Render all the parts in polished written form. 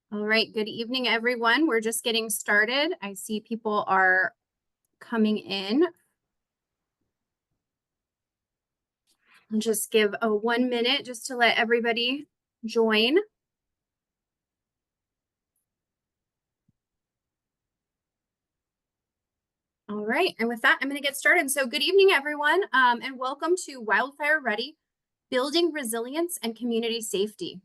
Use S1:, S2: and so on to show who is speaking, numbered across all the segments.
S1: All right, good evening, everyone. We're just getting started. I see people are coming in. I'll just give a 1 minute just to let everybody join. All right, and with that, I'm going to get started. So good evening, everyone, and welcome to Wildfire Ready, Building Resilience and Community Safety.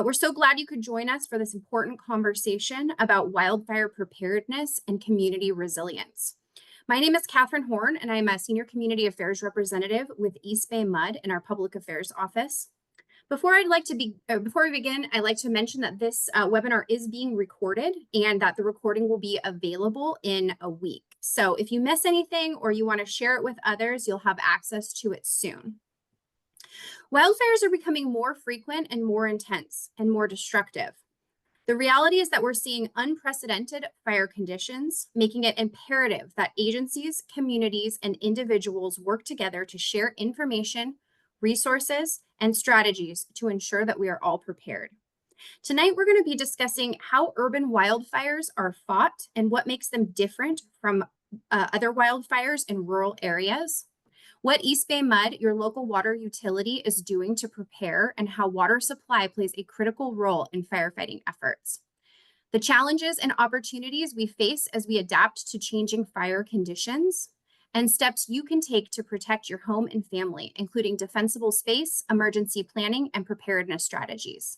S1: We're so glad you could join us for this important conversation about wildfire preparedness and community resilience. My name is Catherine Horn, and I'm a Senior Community Affairs Representative with EBMUD in our Public Affairs Office. Before we begin, I'd like to mention that this webinar is being recorded and that the recording will be available in a week. So if you miss anything or you want to share it with others, you'll have access to it soon. Wildfires are becoming more frequent and more intense and more destructive. The reality is that we're seeing unprecedented fire conditions, making it imperative that agencies, communities, and individuals work together to share information, resources, and strategies to ensure that we are all prepared. Tonight, we're going to be discussing how urban wildfires are fought and what makes them different from other wildfires in rural areas, what EBMUD, your local water utility, is doing to prepare, and how water supply plays a critical role in firefighting efforts. The challenges and opportunities we face as we adapt to changing fire conditions, and steps you can take to protect your home and family, including defensible space, emergency planning, and preparedness strategies.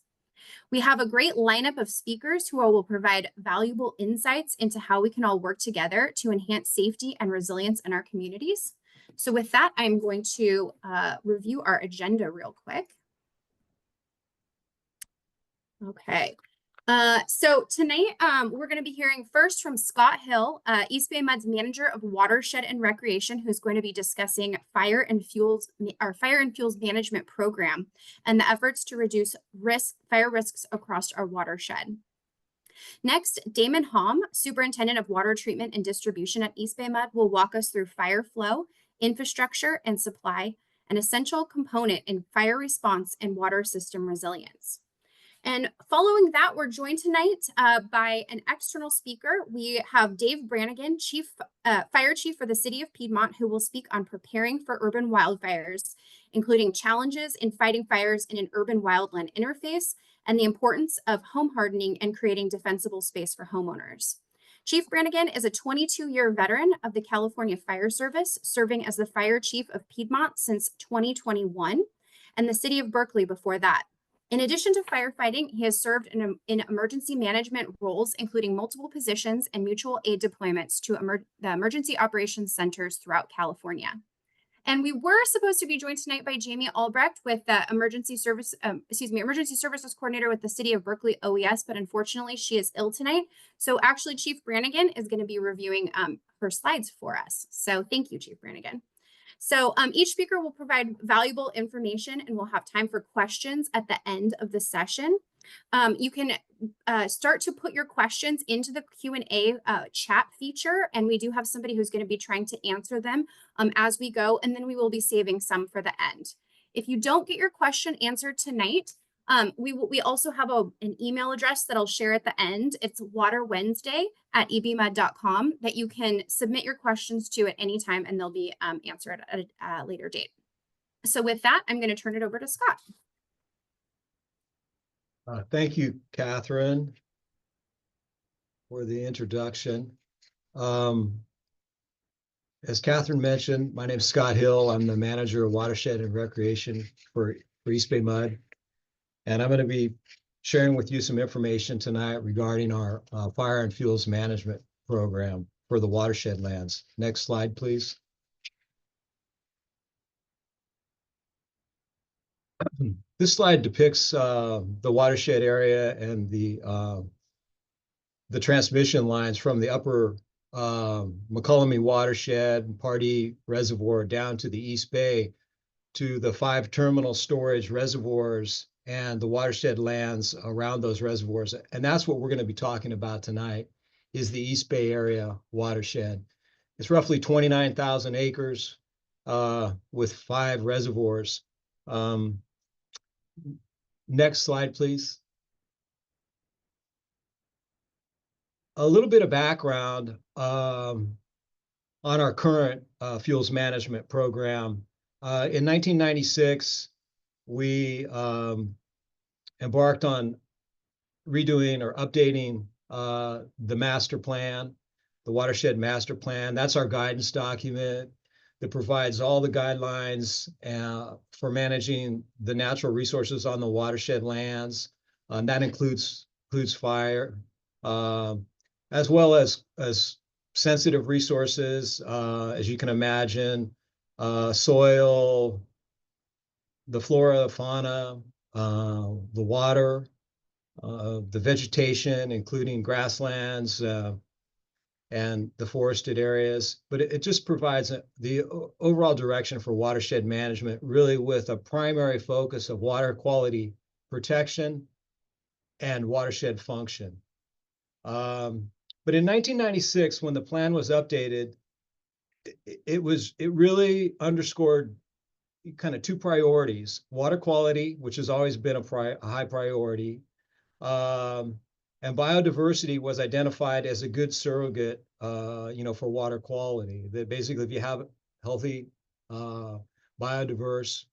S1: We have a great lineup of speakers who will provide valuable insights into how we can all work together to enhance safety and resilience in our communities. So with that, I'm going to review our agenda real quick. Okay. So tonight, we're going to be hearing first from Scott Hill, EBMUD's Manager of Watershed and Recreation, who's going to be discussing our fire and fuels management program and the efforts to reduce fire risks across our watershed. Next, Damon Hom, Superintendent of Water Treatment and Distribution at EBMUD, will walk us through fire flow, infrastructure, and supply, an essential component in fire response and water system resilience. And following that, we're joined tonight by an external speaker. We have Dave Brannigan, Fire Chief for the City of Piedmont, who will speak on preparing for urban wildfires, including challenges in fighting fires in an urban wildland interface and the importance of home hardening and creating defensible space for homeowners. Chief Brannigan is a 22-year veteran of the California Fire Service, serving as the Fire Chief of Piedmont since 2021 and the City of Berkeley before that. In addition to firefighting, he has served in emergency management roles, including multiple positions and mutual aid deployments to the emergency operations centers throughout California. And we were supposed to be joined tonight by Jamie Albrecht with the Emergency Services Coordinator with the City of Berkeley OES, but unfortunately she is ill tonight. So actually Chief Brannigan is going to be reviewing her slides for us. So thank you, Chief Brannigan. So each speaker will provide valuable information and we'll have time for questions at the end of the session. You can start to put your questions into the Q&A chat feature, and we do have somebody who's going to be trying to answer them as we go, and then we will be saving some for the end. If you don't get your question answered tonight, we also have an email address that I'll share at the end. It's waterwednesday@ebmud.com that you can submit your questions to at any time, and they'll be answered at a later date. So with that, I'm going to turn it over to Scott.
S2: Thank you, Catherine, for the introduction. As Catherine mentioned, my name is Scott Hill. I'm the Manager of Watershed and Recreation for EBMUD. And I'm going to be sharing with you some information tonight regarding our fire and fuels management program for the watershed lands. Next slide, please. This slide depicts the watershed area and the transmission lines from the upper McCullamy watershed, Pardee Reservoir down to the East Bay to the 5 terminal storage reservoirs and the watershed lands around those reservoirs. And that's what we're going to be talking about tonight, is the East Bay area watershed. It's roughly 29,000 acres with 5 reservoirs. Next slide, please. a little bit of background on our current fuels management program. In 1996, we embarked on redoing or updating the master plan, the Watershed Master Plan. That's our guidance document that provides all the guidelines for managing the natural resources on the watershed lands. And that includes fire, as well as sensitive resources, as you can imagine, soil, the flora, fauna, the water, the vegetation, including grasslands and the forested areas. But it just provides the overall direction for watershed management, really with a primary focus of water quality protection and watershed function. But in 1996, when the plan was updated, it really underscored kind of two priorities: water quality, which has always been a high priority, and biodiversity was identified as a good surrogate, for water quality. That basically, if you have healthy, biodiverse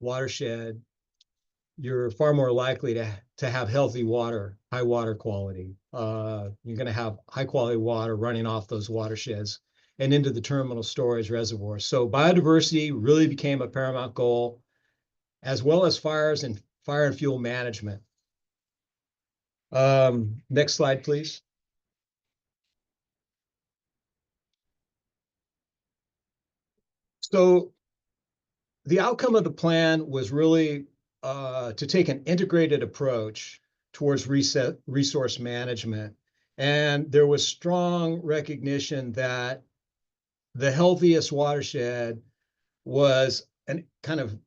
S2: watershed, you're far more likely to have healthy water, high water quality. You're going to have high quality water running off those watersheds and into the terminal storage reservoirs. So biodiversity really became a paramount goal, as well as fire and fuel management. Next slide, please. So the outcome of the plan was really to take an integrated approach towards resource management. And there was strong recognition that the healthiest watershed was an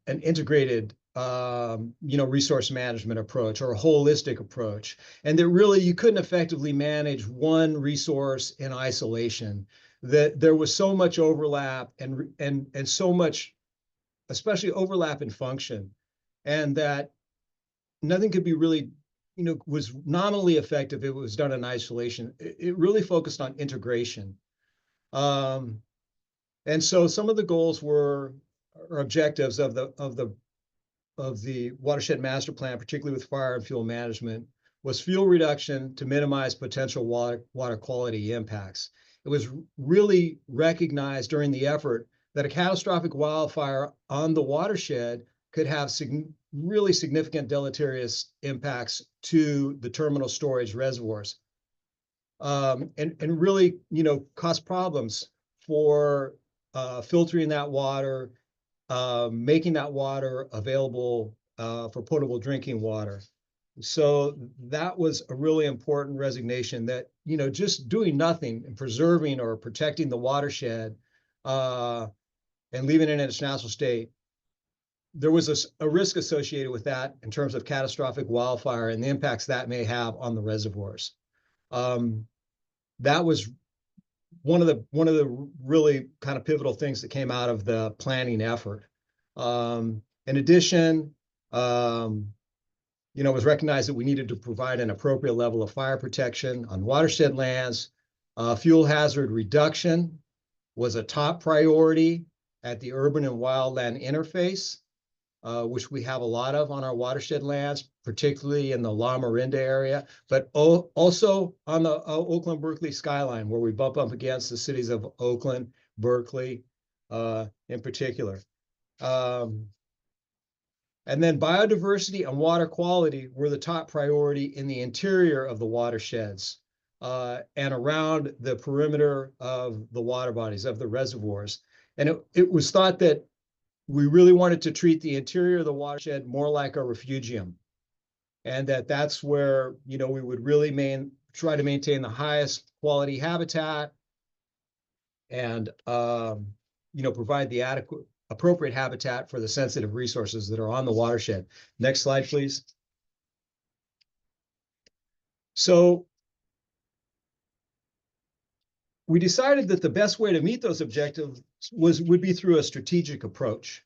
S2: integrated resource management approach, or a holistic approach. And that really you couldn't effectively manage one resource in isolation. That there was so much overlap and so much, especially overlap in function, and that nothing could be really, was nominally effective if it was done in isolation. It really focused on integration. And so some of the goals or objectives of the Watershed Master Plan, particularly with fire and fuel management, was fuel reduction to minimize potential water quality impacts. It was really recognized during the effort that a catastrophic wildfire on the watershed could have really significant deleterious impacts to the terminal storage reservoirs, and really, cause problems for filtering that water, making that water available for potable drinking water. So that was a really important resignation, that, just doing nothing and preserving or protecting the watershed and leaving it in its natural state, there was a risk associated with that in terms of catastrophic wildfire and the impacts that may have on the reservoirs. That was one of the really kind of pivotal things that came out of the planning effort. In addition, it was recognized that we needed to provide an appropriate level of fire protection on watershed lands. Fuel hazard reduction was a top priority at the urban and wildland interface, which we have a lot of on our watershed lands, particularly in the La Marinda area, but also on the Oakland-Berkeley skyline, where we bump up against the cities of Oakland, Berkeley, in particular. And then biodiversity and water quality were the top priority in the interior of the watersheds and around the perimeter of the water bodies, of the reservoirs. And it was thought that we really wanted to treat the interior of the watershed more like a refugium, and that's where, we would really try to maintain the highest quality habitat and, provide the appropriate habitat for the sensitive resources that are on the watershed. Next slide, please. So we decided that the best way to meet those objectives would be through a strategic approach.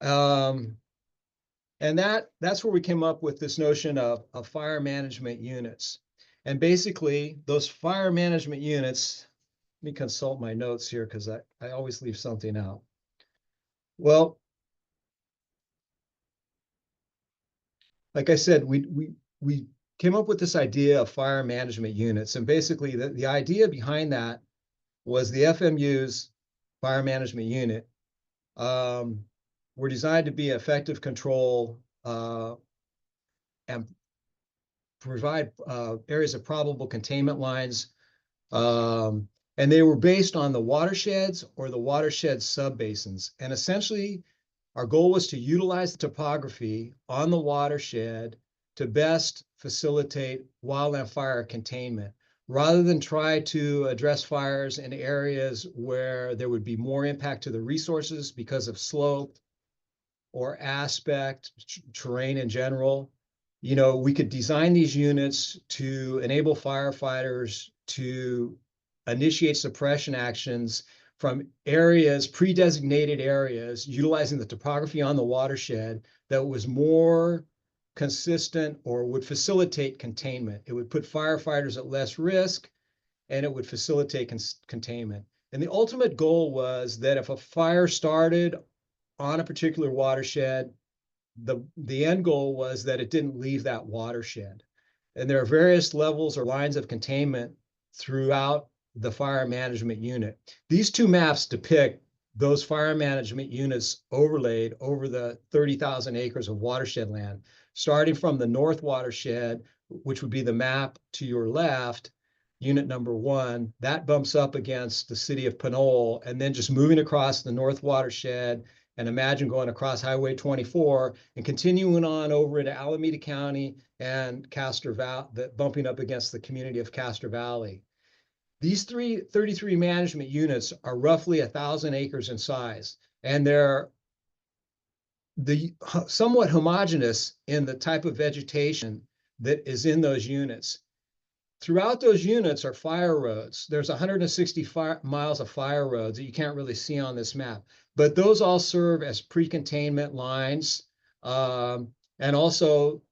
S2: And that's where we came up with this notion of fire management units. And basically, those fire management units, let me consult my notes here because I always leave something out. Well, like I said, we came up with this idea of fire management units. And basically, the idea behind that was the FMU's fire management unit were designed to be effective control and provide areas of probable containment lines. And they were based on the watersheds or the watershed subbasins. And essentially, our goal was to utilize the topography on the watershed to best facilitate wildland fire containment, rather than try to address fires in areas where there would be more impact to the resources because of slope or aspect, terrain in general. You know, we could design these units to enable firefighters to initiate suppression actions from areas, pre-designated areas, utilizing the topography on the watershed that was more consistent or would facilitate containment. It would put firefighters at less risk, and it would facilitate containment. And the ultimate goal was that if a fire started on a particular watershed, the end goal was that it didn't leave that watershed. And there are various levels or lines of containment throughout the fire management unit. These two maps depict those fire management units overlaid over the 30,000 acres of watershed land, starting from the north watershed, which would be the map to your left, unit number 1, that bumps up against the city of Pinole, and then just moving across the north watershed, and imagine going across Highway 24 and continuing on over into Alameda County and Castor Valley, bumping up against the community of Castor Valley. These 33 management units are roughly 1,000 acres in size, and they're somewhat homogeneous in the type of vegetation that is in those units. Throughout those units are fire roads. There's 160 miles of fire roads that you can't really see on this map, but those all serve as pre-containment lines. And also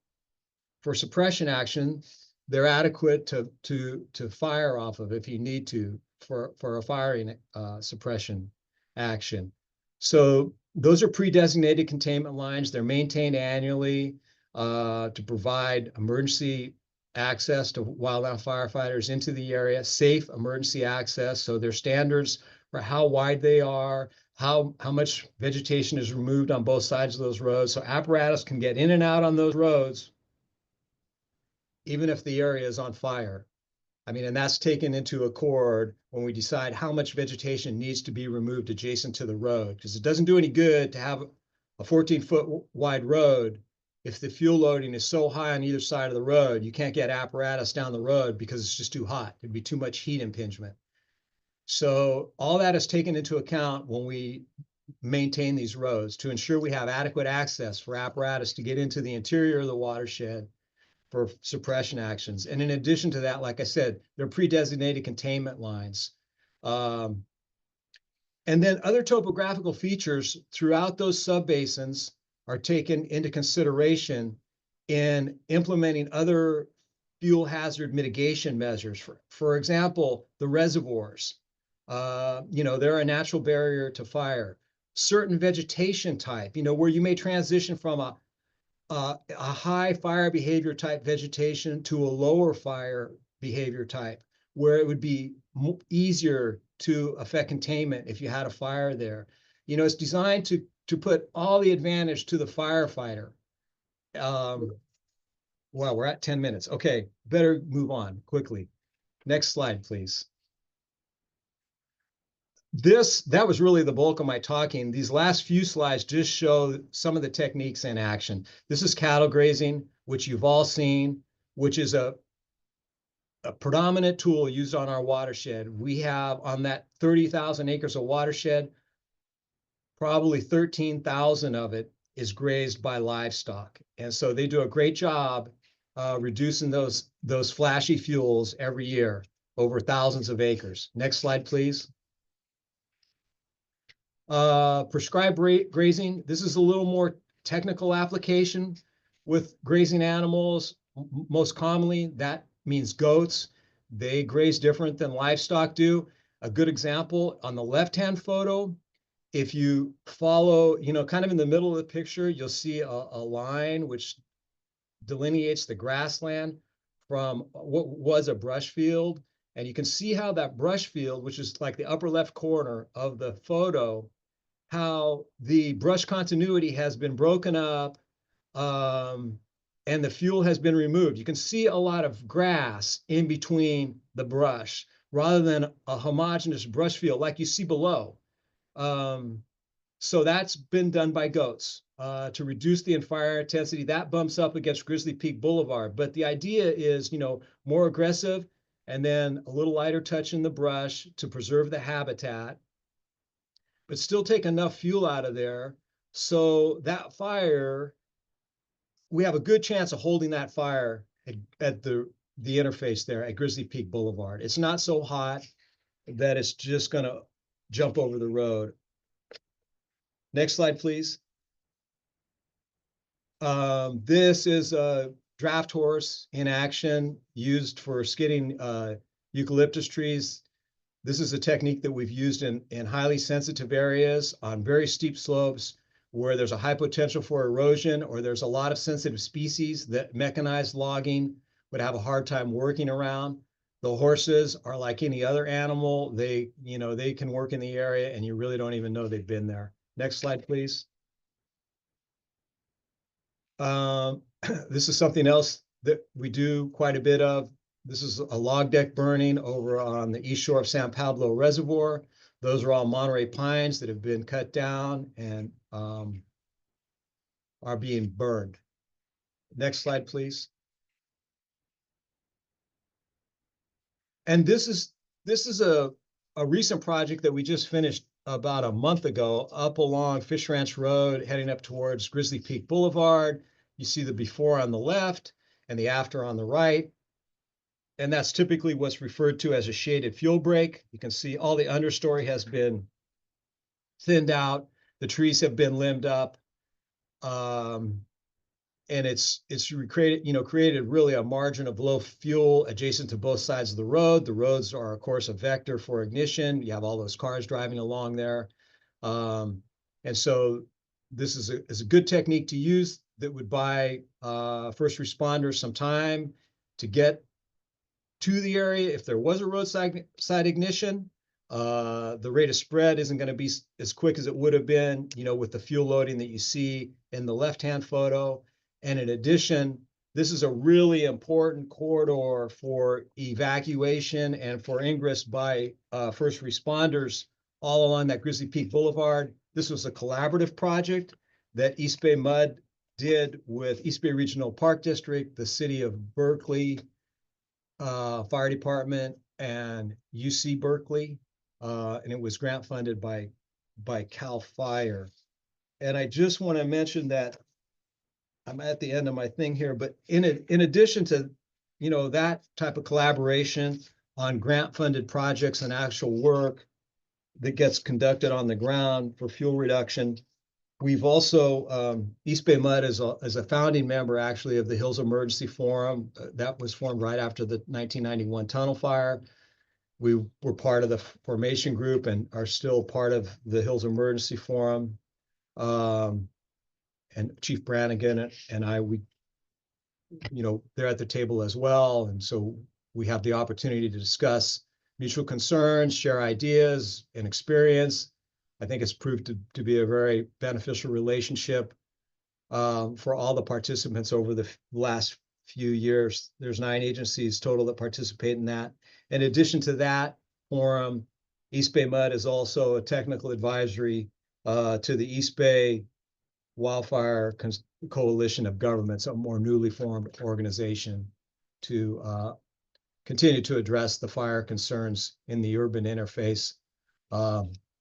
S2: for suppression action, they're adequate to fire off of if you need to for a firing suppression action. So those are pre-designated containment lines. They're maintained annually to provide emergency access to wildland firefighters into the area, safe emergency access. So there's standards for how wide they are, how much vegetation is removed on both sides of those roads. So apparatus can get in and out on those roads, even if the area is on fire. I mean, and that's taken into accord when we decide how much vegetation needs to be removed adjacent to the road, because it doesn't do any good to have a 14-foot wide road if the fuel loading is so high on either side of the road, you can't get apparatus down the road because it's just too hot. It'd be too much heat impingement. So all that is taken into account when we maintain these roads to ensure we have adequate access for apparatus to get into the interior of the watershed for suppression actions. And in addition to that, like I said, they're pre-designated containment lines. And then other topographical features throughout those subbasins are taken into consideration in implementing other fuel hazard mitigation measures. For example, the reservoirs, they're a natural barrier to fire. Certain vegetation type, where you may transition from a high fire behavior type vegetation to a lower fire behavior type, where it would be easier to affect containment if you had a fire there. It's designed to put all the advantage to the firefighter. Well, we're at 10 minutes. Okay, better move on quickly. Next slide, please. That was really the bulk of my talking. These last few slides just show some of the techniques in action. This is cattle grazing, which you've all seen, which is a predominant tool used on our watershed. We have on that 30,000 acres of watershed, probably 13,000 of it is grazed by livestock. And so they do a great job reducing those flashy fuels every year over thousands of acres. Next slide, please. Prescribed grazing. This is a little more technical application with grazing animals. Most commonly, that means goats. They graze different than livestock do. A good example on the left-hand photo, if you follow, kind of in the middle of the picture, you'll see a line which delineates the grassland from what was a brush field. And you can see how that brush field, which is like the upper left corner of the photo, how the brush continuity has been broken up, and the fuel has been removed. You can see a lot of grass in between the brush rather than a homogeneous brush field like you see below. So that's been done by goats to reduce the fire intensity. That bumps up against Grizzly Peak Boulevard. But the idea is, more aggressive and then a little lighter touch in the brush to preserve the habitat, but still take enough fuel out of there so that fire, we have a good chance of holding that fire at the interface there at Grizzly Peak Boulevard. It's not so hot that it's just going to jump over the road. Next slide, please. This is a draft horse in action used for skidding eucalyptus trees. This is a technique that we've used in highly sensitive areas on very steep slopes where there's a high potential for erosion, or there's a lot of sensitive species that mechanized logging would have a hard time working around. The horses are like any other animal. They can work in the area and you really don't even know they've been there. Next slide, please. This is something else that we do quite a bit of. This is a log deck burning over on the east shore of San Pablo Reservoir. Those are all Monterey pines that have been cut down and are being burned. Next slide, please. And this is a recent project that we just finished about a month ago up along Fish Ranch Road, heading up towards Grizzly Peak Boulevard. You see the before on the left and the after on the right. And that's typically what's referred to as a shaded fuel break. You can see all the understory has been thinned out. The trees have been limbed up. And it's created really a margin of low fuel adjacent to both sides of the road. The roads are, of course, a vector for ignition. You have all those cars driving along there. And so this is a good technique to use that would buy first responders some time to get to the area. If there was a roadside ignition, the rate of spread isn't going to be as quick as it would have been, with the fuel loading that you see in the left-hand photo. And in addition, this is a really important corridor for evacuation and for ingress by first responders all along that Grizzly Peak Boulevard. This was a collaborative project that EBMUD did with East Bay Regional Park District, the City of Berkeley Fire Department, and UC Berkeley, and it was grant funded by CAL FIRE. And I just want to mention that I'm at the end of my thing here, but in addition to that type of collaboration on grant funded projects and actual work that gets conducted on the ground for fuel reduction, we've also East Bay MUD is a founding member actually of the Hills Emergency Forum that was formed right after the 1991 tunnel fire. We were part of the formation group and are still part of the Hills Emergency Forum. And Chief Brannigan and I, they're at the table as well. And so we have the opportunity to discuss mutual concerns, share ideas and experience. I think it's proved to be a very beneficial relationship for all the participants over the last few years. There's 9 agencies total that participate in that. In addition to that forum, East Bay MUD is also a technical advisory to the East Bay Wildfire Coalition of Governments, a more newly formed organization to continue to address the fire concerns in the urban interface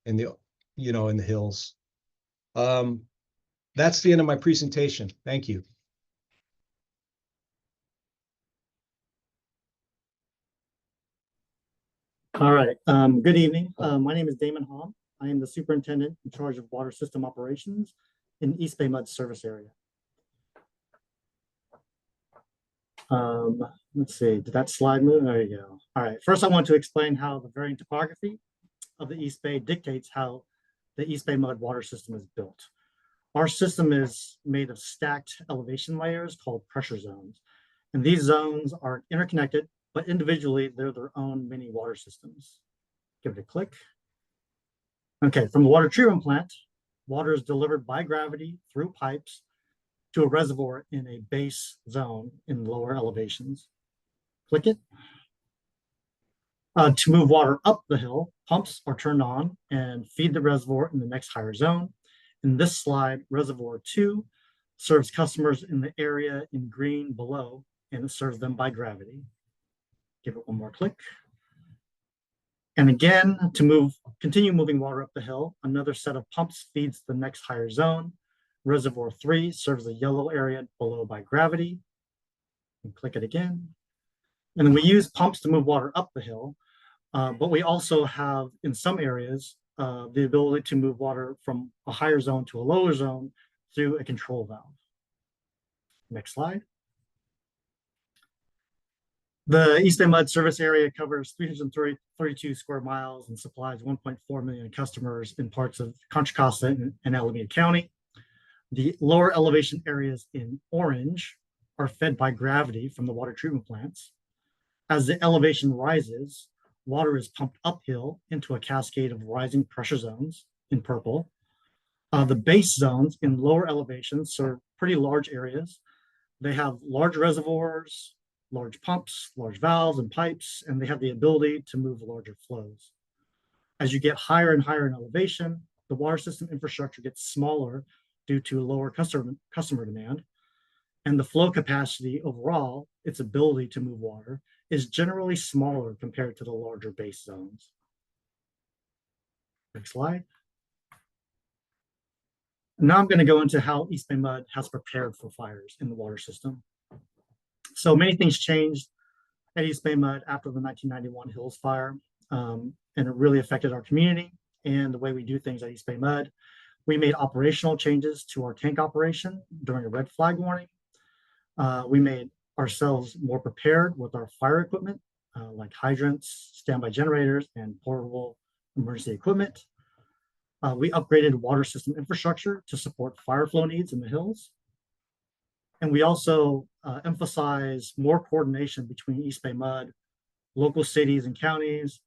S2: in the hills. That's the end of my presentation. Thank you.
S3: All right. Good evening. My name is Damon Hom. I am the superintendent in charge of water system operations in East Bay MUD service area. Let's see, did that slide move? There you go. All right, first I want to explain how the varying topography of the East Bay dictates how the East Bay mud water system is built. Our system is made of stacked elevation layers called pressure zones. And these zones are interconnected, but individually they're their own mini water systems. Give it a click. Okay, from the water treatment plant, water is delivered by gravity through pipes to a reservoir in a base zone in lower elevations. Click it. To move water up the hill, pumps are turned on and feed the reservoir in the next higher zone. In this slide, Reservoir 2 serves customers in the area in green below, and it serves them by gravity. Give it one more click. And again, to continue moving water up the hill, another set of pumps feeds the next higher zone. Reservoir 3 serves the yellow area below by gravity. And click it again. And then we use pumps to move water up the hill, but we also have, in some areas, the ability to move water from a higher zone to a lower zone through a control valve. Next slide. The East Bay Mud service area covers 332 square miles and supplies 1.4 million customers in parts of Contra Costa and Alameda County. The lower elevation areas in orange are fed by gravity from the water treatment plants. As the elevation rises, water is pumped uphill into a cascade of rising pressure zones in purple. The base zones in lower elevations serve pretty large areas. They have large reservoirs, large pumps, large valves and pipes, and they have the ability to move larger flows. As you get higher and higher in elevation, the water system infrastructure gets smaller due to lower customer demand, and the flow capacity overall, its ability to move water, is generally smaller compared to the larger base zones. Next slide. Now I'm going to go into how East Bay Mud has prepared for fires in the water system. So many things changed at East Bay Mud after the 1991 Hills Fire, and it really affected our community and the way we do things at East Bay Mud. We made operational changes to our tank operation during a red flag warning. We made ourselves more prepared with our fire equipment, like hydrants, standby generators, and portable emergency equipment. We upgraded water system infrastructure to support fire flow needs in the hills. And we also emphasize more coordination between East Bay Mud, local cities and counties,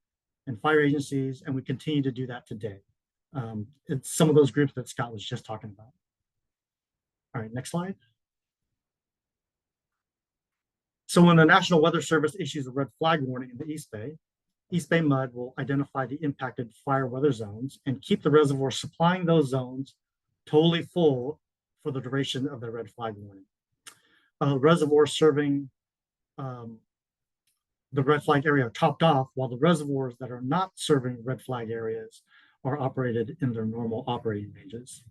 S3: and fire agencies, and we continue to do that today. It's some of those groups that Scott was just talking about. All right, next slide. So when the National Weather Service issues a red flag warning in the East Bay Mud will identify the impacted fire weather zones and keep the reservoir supplying those zones totally full for the duration of the red flag warning. Reservoirs serving the red flag area are topped off, while the reservoirs that are not serving red flag areas are operated in their normal operating ranges.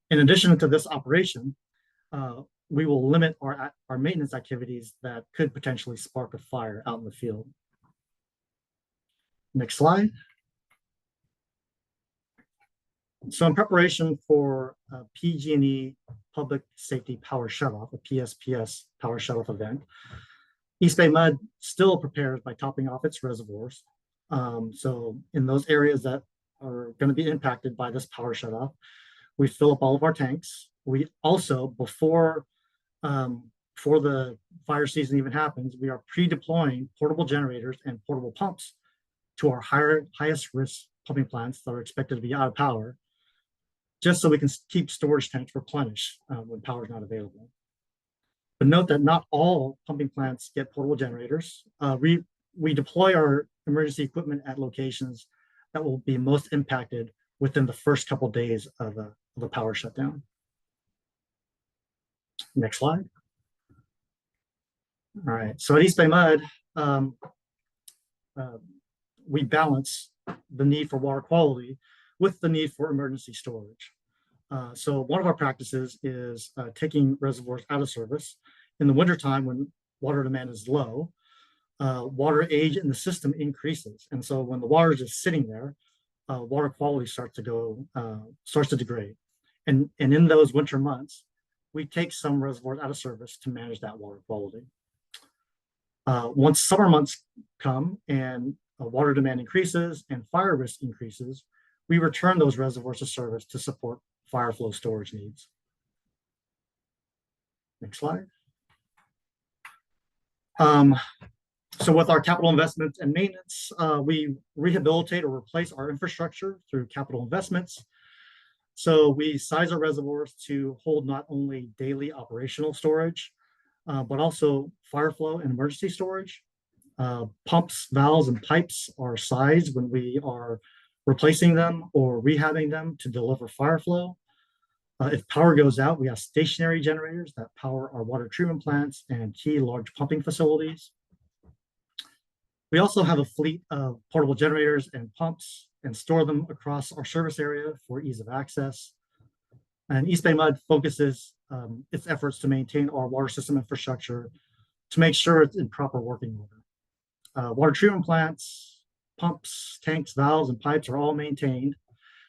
S3: In addition to this operation, we will limit our maintenance activities that could potentially spark a fire out in the field. Next slide. So in preparation for PG&E Public Safety Power Shutoff, a PSPS power shutoff event, East Bay Mud still prepares by topping off its reservoirs. So in those areas that are going to be impacted by this power shutoff, we fill up all of our tanks. We also, before the fire season even happens, we are pre-deploying portable generators and portable pumps to our highest risk pumping plants that are expected to be out of power, just so we can keep storage tanks replenished when power is not available. But note that not all pumping plants get portable generators. We deploy our emergency equipment at locations that will be most impacted within the first couple of days of a power shutdown. Next slide. All right, so at East Bay Mud, we balance the need for water quality with the need for emergency storage. So one of our practices is taking reservoirs out of service. In the wintertime, when water demand is low, water age in the system increases. And so when the water is just sitting there, water quality starts to degrade. And in those winter months, we take some reservoirs out of service to manage that water quality. Once summer months come and water demand increases and fire risk increases, we return those reservoirs to service to support fire flow storage needs. Next slide. So with our capital investments and maintenance, we rehabilitate or replace our infrastructure through capital investments. So we size our reservoirs to hold not only daily operational storage, but also fire flow and emergency storage. Pumps, valves, and pipes are sized when we are replacing them or rehabbing them to deliver fire flow. If power goes out, we have stationary generators that power our water treatment plants and key large pumping facilities. We also have a fleet of portable generators and pumps and store them across our service area for ease of access. And EBMUD focuses its efforts to maintain our water system infrastructure to make sure it's in proper working order. Water treatment plants, pumps, tanks, valves, and pipes are all maintained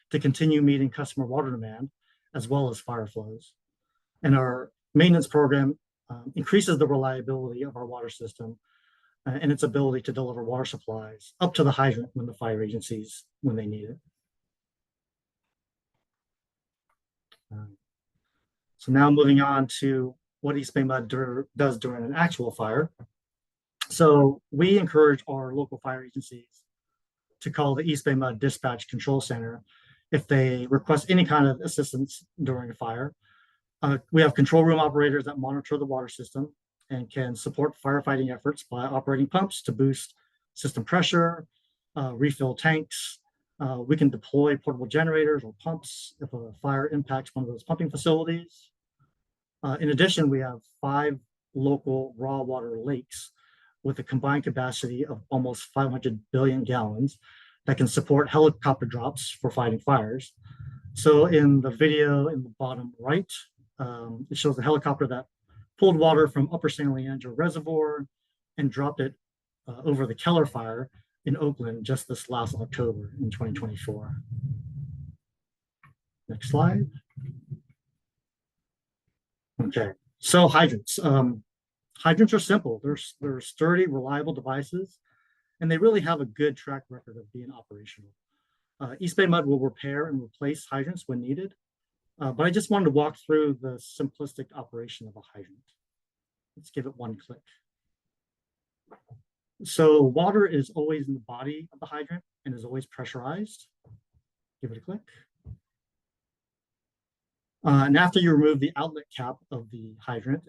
S3: to continue meeting customer water demand, as well as fire flows. And our maintenance program increases the reliability of our water system and its ability to deliver water supplies up to the hydrant when the fire agencies, when they need it. So now moving on to what EBMUD does during an actual fire. So we encourage our local fire agencies to call the EBMUD Dispatch Control Center if they request any kind of assistance during a fire. We have control room operators that monitor the water system and can support firefighting efforts by operating pumps to boost system pressure, refill tanks. We can deploy portable generators or pumps if a fire impacts one of those pumping facilities. In addition, we have 5 local raw water lakes with a combined capacity of almost 500 billion gallons that can support helicopter drops for fighting fires. So in the video in the bottom right, it shows the helicopter that pulled water from Upper San Leandro Reservoir and dropped it over the Keller Fire in Oakland just this last October in 2024. Next slide. Okay, so hydrants. Hydrants are simple. They're sturdy, reliable devices, and they really have a good track record of being operational. EBMUD will repair and replace hydrants when needed, but I just wanted to walk through the simplistic operation of a hydrant. Let's give it one click. So water is always in the body of the hydrant and is always pressurized. Give it a click. And after you remove the outlet cap of the hydrant,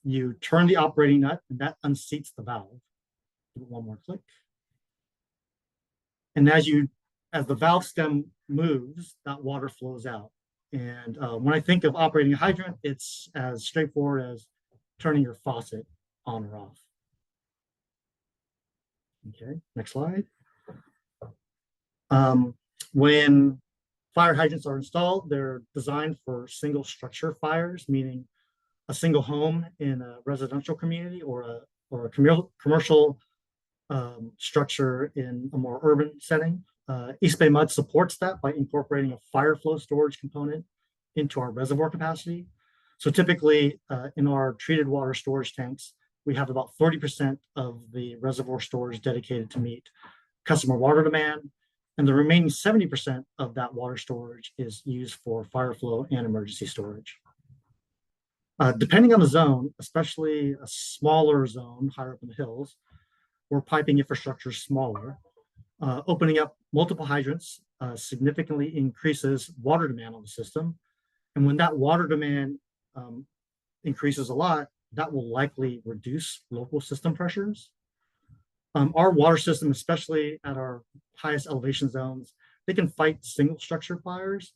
S3: you turn the operating nut and that unseats the valve. Give it one more click. And as the valve stem moves, that water flows out. And when I think of operating a hydrant, it's as straightforward as turning your faucet on or off. Okay, next slide. When fire hydrants are installed, they're designed for single structure fires, meaning a single home in a residential community or a commercial structure in a more urban setting. EBMUD supports that by incorporating a fire flow storage component into our reservoir capacity. So typically in our treated water storage tanks, we have about 30% of the reservoir storage dedicated to meet customer water demand, and the remaining 70% of that water storage is used for fire flow and emergency storage. Depending on the zone, especially a smaller zone higher up in the hills, where piping infrastructure is smaller, opening up multiple hydrants significantly increases water demand on the system. And when that water demand increases a lot, that will likely reduce local system pressures. Our water system, especially at our highest elevation zones, they can fight single structure fires,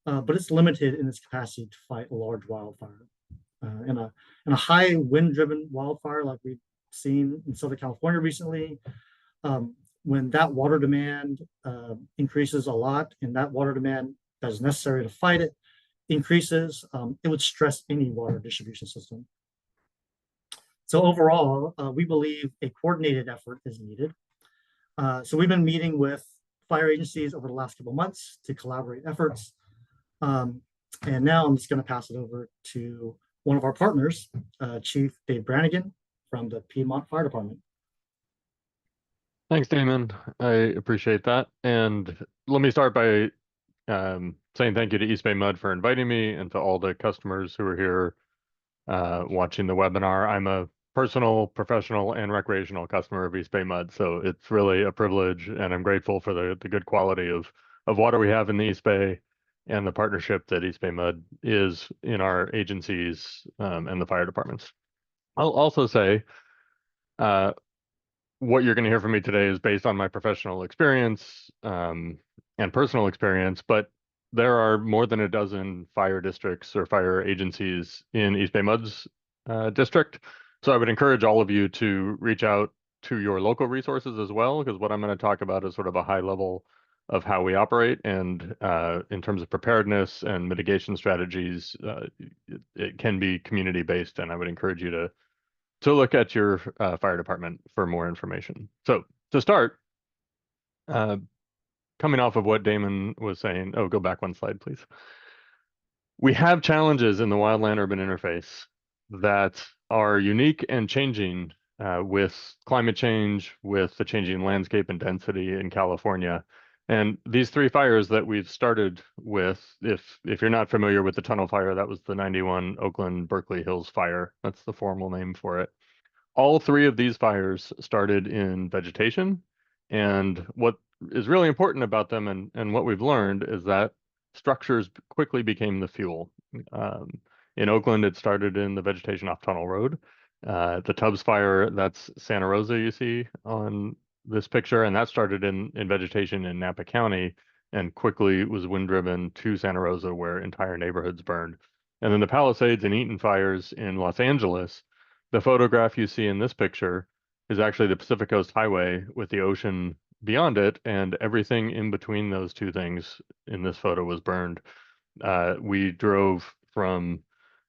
S3: but it's limited in its capacity to fight a large wildfire. In a high wind-driven wildfire like we've seen in Southern California recently, when that water demand increases a lot and that water demand that is necessary to fight it increases, it would stress any water distribution system. So overall, we believe a coordinated effort is needed. So we've been meeting with fire agencies over the last couple of months to collaborate efforts. And now I'm just going to pass it over to one of our partners, Chief Dave Brannigan from the Piedmont Fire Department.
S4: Thanks, Damon. I appreciate that. And let me start by saying thank you to EBMUD for inviting me and to all the customers who are here watching the webinar. I'm a personal, professional, and recreational customer of EBMUD, so it's really a privilege, and I'm grateful for the good quality of water we have in the East Bay and the partnership that EBMUD is in our agencies and the fire departments. I'll also say what you're going to hear from me today is based on my professional experience and personal experience, but there are more than a dozen fire districts or fire agencies in East Bay MUD's district. So I would encourage all of you to reach out to your local resources as well, because what I'm going to talk about is sort of a high level of how we operate, and in terms of preparedness and mitigation strategies, it can be community-based, and I would encourage you to look at your fire department for more information. So to start, coming off of what Damon was saying, go back one slide, please. We have challenges in the wildland-urban interface that are unique and changing with climate change, with the changing landscape and density in California. And these three fires that we've started with, if you're not familiar with the tunnel fire, that was the 91 Oakland Berkeley Hills fire. That's the formal name for it. All three of these fires started in vegetation. And what is really important about them and what we've learned is that structures quickly became the fuel. In Oakland, it started in the vegetation off Tunnel Road. The Tubbs fire, that's Santa Rosa you see on this picture, and that started in vegetation in Napa County and quickly was wind driven to Santa Rosa where entire neighborhoods burned. And then the Palisades and Eaton fires in Los Angeles, the photograph you see in this picture is actually the Pacific Coast Highway with the ocean beyond it, and everything in between those two things in this photo was burned. We drove from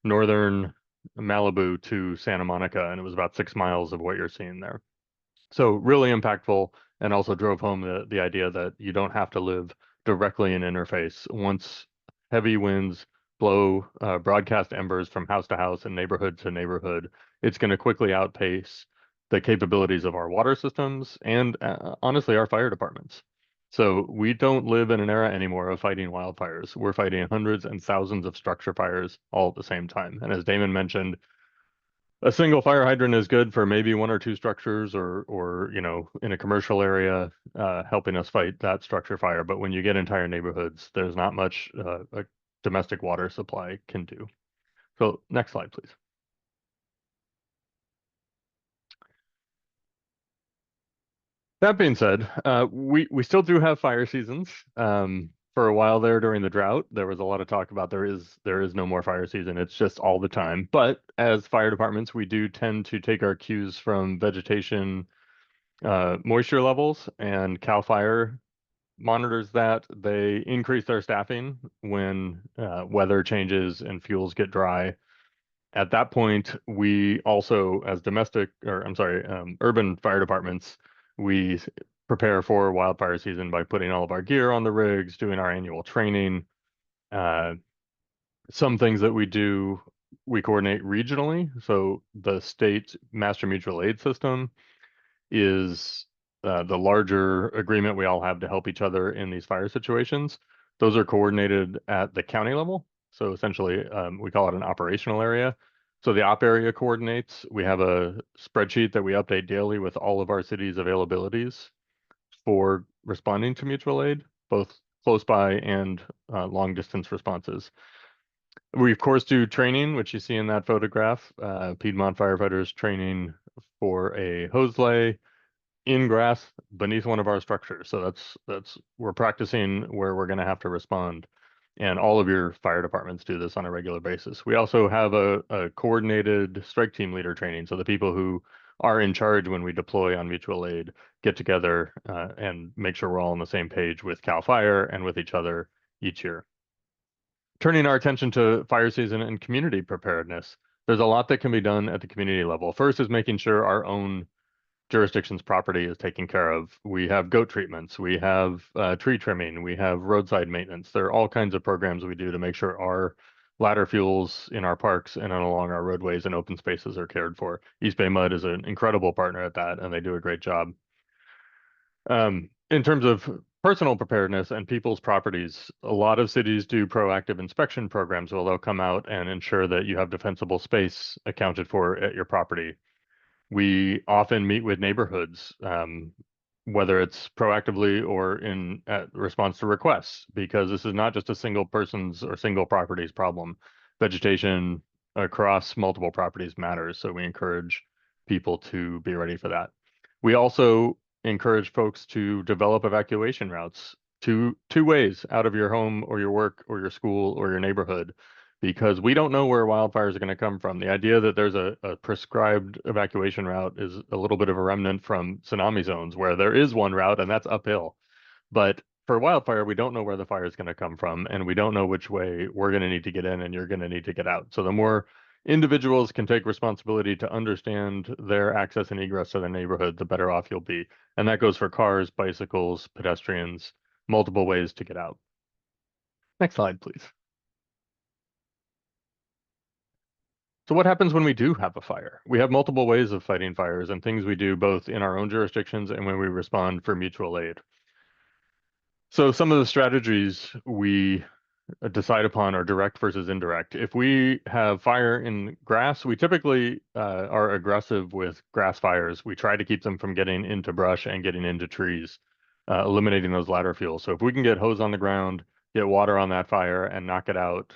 S4: northern Malibu to Santa Monica, and it was about 6 miles of what you're seeing there. So really impactful, and also drove home the idea that you don't have to live directly in interface. Once heavy winds blow broadcast embers from house to house and neighborhood to neighborhood, it's going to quickly outpace the capabilities of our water systems and honestly our fire departments. So we don't live in an era anymore of fighting wildfires. We're fighting hundreds and thousands of structure fires all at the same time. And as Damon mentioned, a single fire hydrant is good for maybe 1 or 2 structures or in a commercial area helping us fight that structure fire. But when you get entire neighborhoods, there's not much a domestic water supply can do. So next slide, please. That being said, we still do have fire seasons. For a while there during the drought, there was a lot of talk about there is no more fire season. It's just all the time. But as fire departments, we do tend to take our cues from vegetation moisture levels, and CAL FIRE monitors that. They increase their staffing when weather changes and fuels get dry. At that point, we also, as urban fire departments, we prepare for wildfire season by putting all of our gear on the rigs, doing our annual training. Some things that we do, we coordinate regionally. So the state master mutual aid system is the larger agreement we all have to help each other in these fire situations. Those are coordinated at the county level. So essentially, we call it an operational area. So the op area coordinates. We have a spreadsheet that we update daily with all of our cities' availabilities for responding to mutual aid, both close by and long distance responses. We of course do training, which you see in that photograph. Piedmont firefighters training for a hose lay in grass beneath one of our structures. So that's we're practicing where we're going to have to respond. And all of your fire departments do this on a regular basis. We also have a coordinated strike team leader training. So the people who are in charge when we deploy on mutual aid get together and make sure we're all on the same page with CAL FIRE and with each other each year. Turning our attention to fire season and community preparedness, there's a lot that can be done at the community level. First is making sure our own jurisdiction's property is taken care of. We have goat treatments, we have tree trimming, we have roadside maintenance. There are all kinds of programs we do to make sure our ladder fuels in our parks and along our roadways and open spaces are cared for. East Bay Mud is an incredible partner at that, and they do a great job. In terms of personal preparedness and people's properties, a lot of cities do proactive inspection programs where they'll come out and ensure that you have defensible space accounted for at your property. We often meet with neighborhoods, whether it's proactively or in response to requests, because this is not just a single person's or single property's problem. Vegetation across multiple properties matters, so we encourage people to be ready for that. We also encourage folks to develop evacuation routes two ways out of your home or your work or your school or your neighborhood, because we don't know where wildfires are going to come from. The idea that there's a prescribed evacuation route is a little bit of a remnant from tsunami zones, where there is one route and that's uphill. But for wildfire, we don't know where the fire is going to come from, and we don't know which way we're going to need to get in and you're going to need to get out. So the more individuals can take responsibility to understand their access and egress to their neighborhood, the better off you'll be. And that goes for cars, bicycles, pedestrians, multiple ways to get out. Next slide, please. So what happens when we do have a fire? We have multiple ways of fighting fires and things we do both in our own jurisdictions and when we respond for mutual aid. So some of the strategies we decide upon are direct versus indirect. If we have fire in grass, we typically are aggressive with grass fires. We try to keep them from getting into brush and getting into trees, eliminating those ladder fuels. So if we can get hose on the ground, get water on that fire and knock it out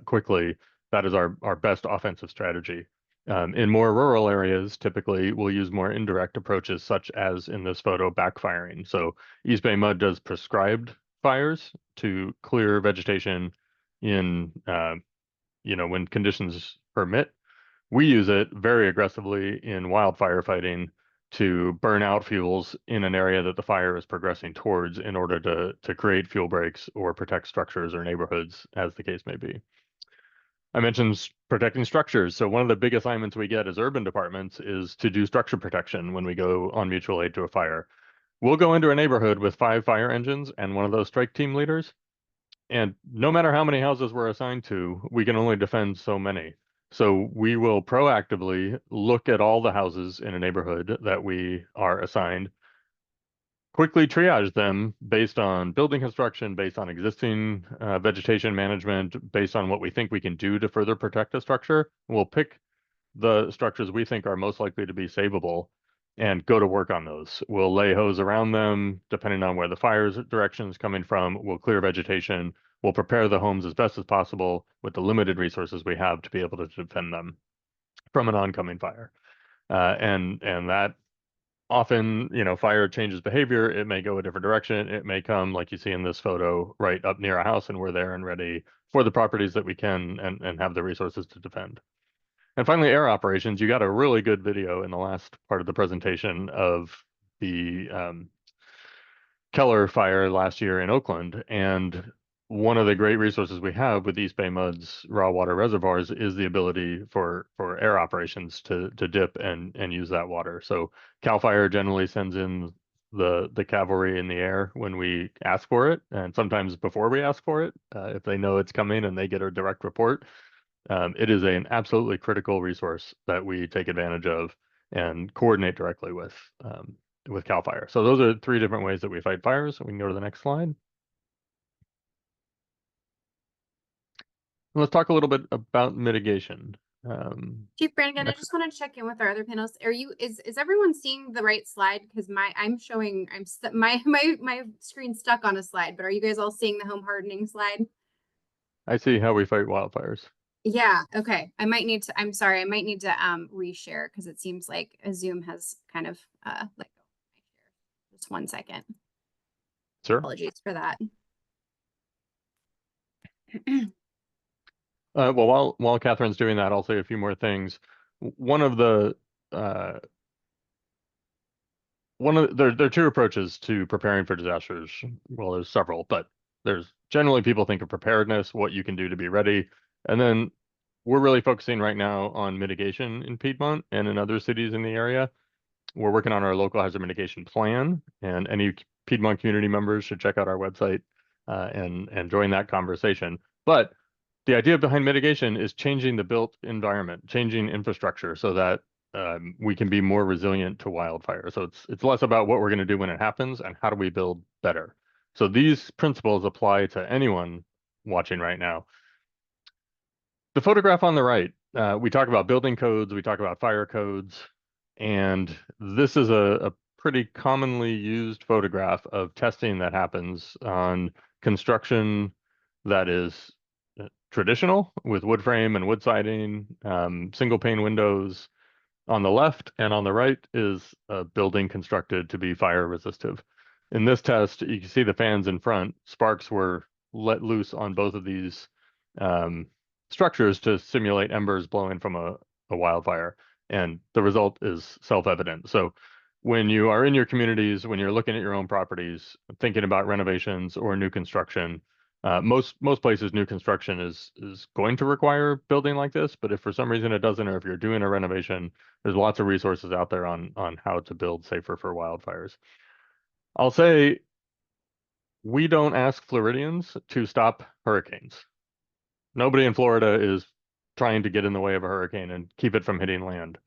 S4: quickly, that is our best offensive strategy. In more rural areas, typically we'll use more indirect approaches, such as in this photo, backfiring. So East Bay Mud does prescribed fires to clear vegetation in, when conditions permit. We use it very aggressively in wildfire fighting to burn out fuels in an area that the fire is progressing towards in order to create fuel breaks or protect structures or neighborhoods, as the case may be. I mentioned protecting structures. So one of the big assignments we get as urban departments is to do structure protection when we go on mutual aid to a fire. We'll go into a neighborhood with 5 fire engines and one of those strike team leaders. And no matter how many houses we're assigned to, we can only defend so many. So we will proactively look at all the houses in a neighborhood that we are assigned, quickly triage them based on building construction, based on existing vegetation management, based on what we think we can do to further protect the structure. We'll pick the structures we think are most likely to be savable and go to work on those. We'll lay hose around them, depending on where the fire's direction is coming from. We'll clear vegetation. We'll prepare the homes as best as possible with the limited resources we have to be able to defend them from an oncoming fire. And that often, fire changes behavior. It may go a different direction. It may come, like you see in this photo, right up near a house, and we're there and ready for the properties that we can and have the resources to defend. And finally, air operations. You got a really good video in the last part of the presentation of the Keller fire last year in Oakland. And one of the great resources we have with East Bay Mud's raw water reservoirs is the ability for air operations to dip and use that water. So CAL FIRE generally sends in the cavalry in the air when we ask for it, and sometimes before we ask for it, if they know it's coming and they get a direct report. It is an absolutely critical resource that we take advantage of and coordinate directly with CAL FIRE. So those are 3 different ways that we fight fires. We can go to the next slide. Let's talk a little bit about mitigation.
S1: Chief Brannigan, I just want to check in with our other panelists. Is everyone seeing the right slide? Because my screen's stuck on a slide, but are you guys all seeing the home hardening slide?
S4: I see how we fight wildfires.
S1: Yeah, okay. I'm sorry, I might need to reshare because it seems like a Zoom has kind of let go of my share. Just 1 second.
S4: Sure.
S1: Apologies for that.
S4: Well, while Catherine's doing that, I'll say a few more things. There are 2 approaches to preparing for disasters. Well, there's several, but there's generally people think of preparedness, what you can do to be ready. And then we're really focusing right now on mitigation in Piedmont and in other cities in the area. We're working on our local hazard mitigation plan, and any Piedmont community members should check out our website and join that conversation. But the idea behind mitigation is changing the built environment, changing infrastructure so that we can be more resilient to wildfire. So it's less about what we're going to do when it happens and how do we build better. So these principles apply to anyone watching right now. The photograph on the right, we talk about building codes, we talk about fire codes, and this is a pretty commonly used photograph of testing that happens on construction that is traditional with wood frame and wood siding, single pane windows on the left, and on the right is a building constructed to be fire resistive. In this test, you can see the fans in front. Sparks were let loose on both of these structures to simulate embers blowing from a wildfire, and the result is self-evident. So when you are in your communities, when you're looking at your own properties, thinking about renovations or new construction, most places new construction is going to require building like this, but if for some reason it doesn't, or if you're doing a renovation, there's lots of resources out there on how to build safer for wildfires. I'll say we don't ask Floridians to stop hurricanes. Nobody in Florida is trying to get in the way of a hurricane and keep it from hitting land.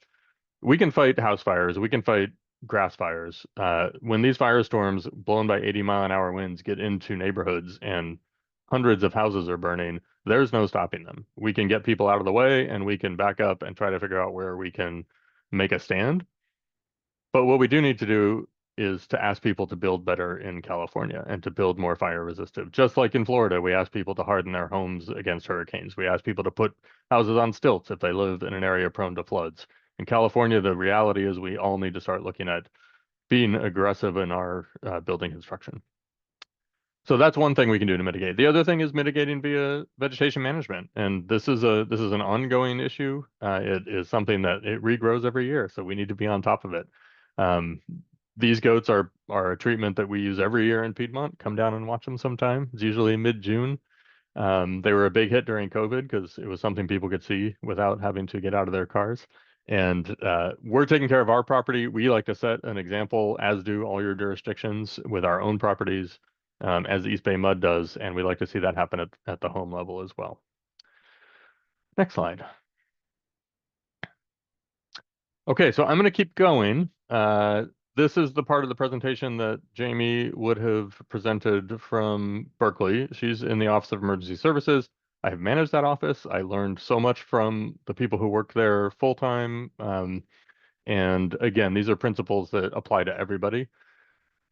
S4: We can fight house fires, we can fight grass fires. When these firestorms blown by 80-mile-an-hour winds get into neighborhoods and hundreds of houses are burning, there's no stopping them. We can get people out of the way and we can back up and try to figure out where we can make a stand. But what we do need to do is to ask people to build better in California and to build more fire resistive. Just like in Florida, we ask people to harden their homes against hurricanes. We ask people to put houses on stilts if they live in an area prone to floods. In California, the reality is we all need to start looking at being aggressive in our building construction. So that's one thing we can do to mitigate. The other thing is mitigating via vegetation management, and this is an ongoing issue. It is something that it regrows every year, so we need to be on top of it. These goats are a treatment that we use every year in Piedmont. Come down and watch them sometime. It's usually mid-June. They were a big hit during COVID because it was something people could see without having to get out of their cars. And we're taking care of our property. We like to set an example, as do all your jurisdictions, with our own properties, as East Bay MUD does, and we like to see that happen at the home level as well. Next slide. Okay, so I'm going to keep going. This is the part of the presentation that Jamie would have presented from Berkeley. She's in the Office of Emergency Services. I have managed that office. I learned so much from the people who work there full-time. And again, these are principles that apply to everybody.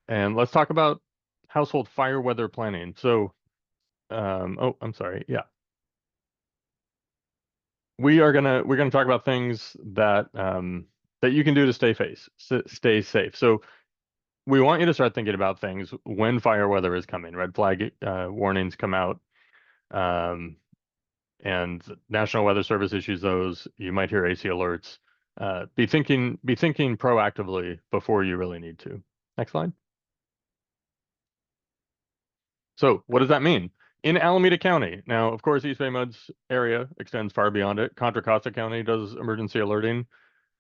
S4: And let's talk about household fire weather planning. So, oh, I'm sorry. Yeah. We're gonna talk about things that that you can do to stay safe. So we want you to start thinking about things when fire weather is coming. Red flag warnings come out, and National Weather Service issues those. You might hear AC alerts. Be thinking proactively before you really need to. Next slide. So what does that mean? In Alameda County, now, of course, East Bay MUD's area extends far beyond it. Contra Costa County does emergency alerting.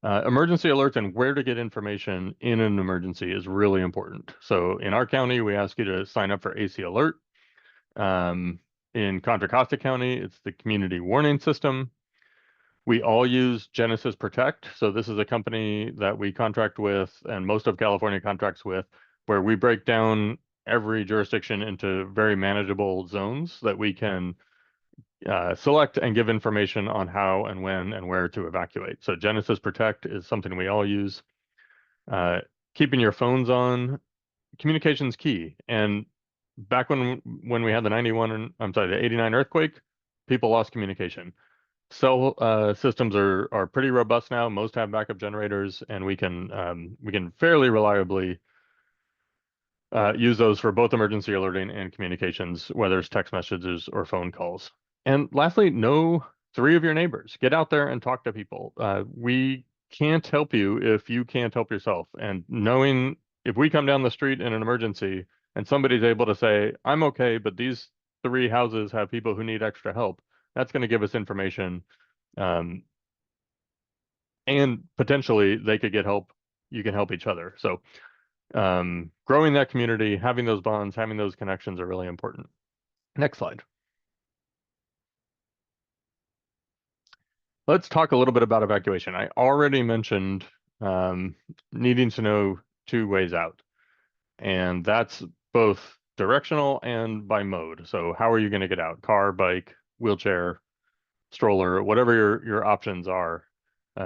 S4: Emergency alerts and where to get information in an emergency is really important. So in our county, we ask you to sign up for AC Alert. In Contra Costa County, it's the Community Warning System. We all use Genesis Protect. So this is a company that we contract with, and most of California contracts with, where we break down every jurisdiction into very manageable zones that we can select and give information on how and when and where to evacuate. So Genesis Protect is something we all use. Keeping your phones on, communication's key. And back when we had the 89 earthquake, people lost communication. Cell systems are pretty robust now. Most have backup generators, and we can fairly reliably use those for both emergency alerting and communications, whether it's text messages or phone calls. And lastly, know 3 of your neighbors. Get out there and talk to people. We can't help you if you can't help yourself. And knowing if we come down the street in an emergency and somebody's able to say, I'm okay, but these 3 houses have people who need extra help, that's going to give us information. And potentially they could get help. You can help each other. So growing that community, having those bonds, having those connections are really important. Next slide. let's talk a little bit about evacuation. I already mentioned needing to know 2 ways out, and that's both directional and by mode. So how are you going to get out? Car, bike, wheelchair, stroller, whatever your options are.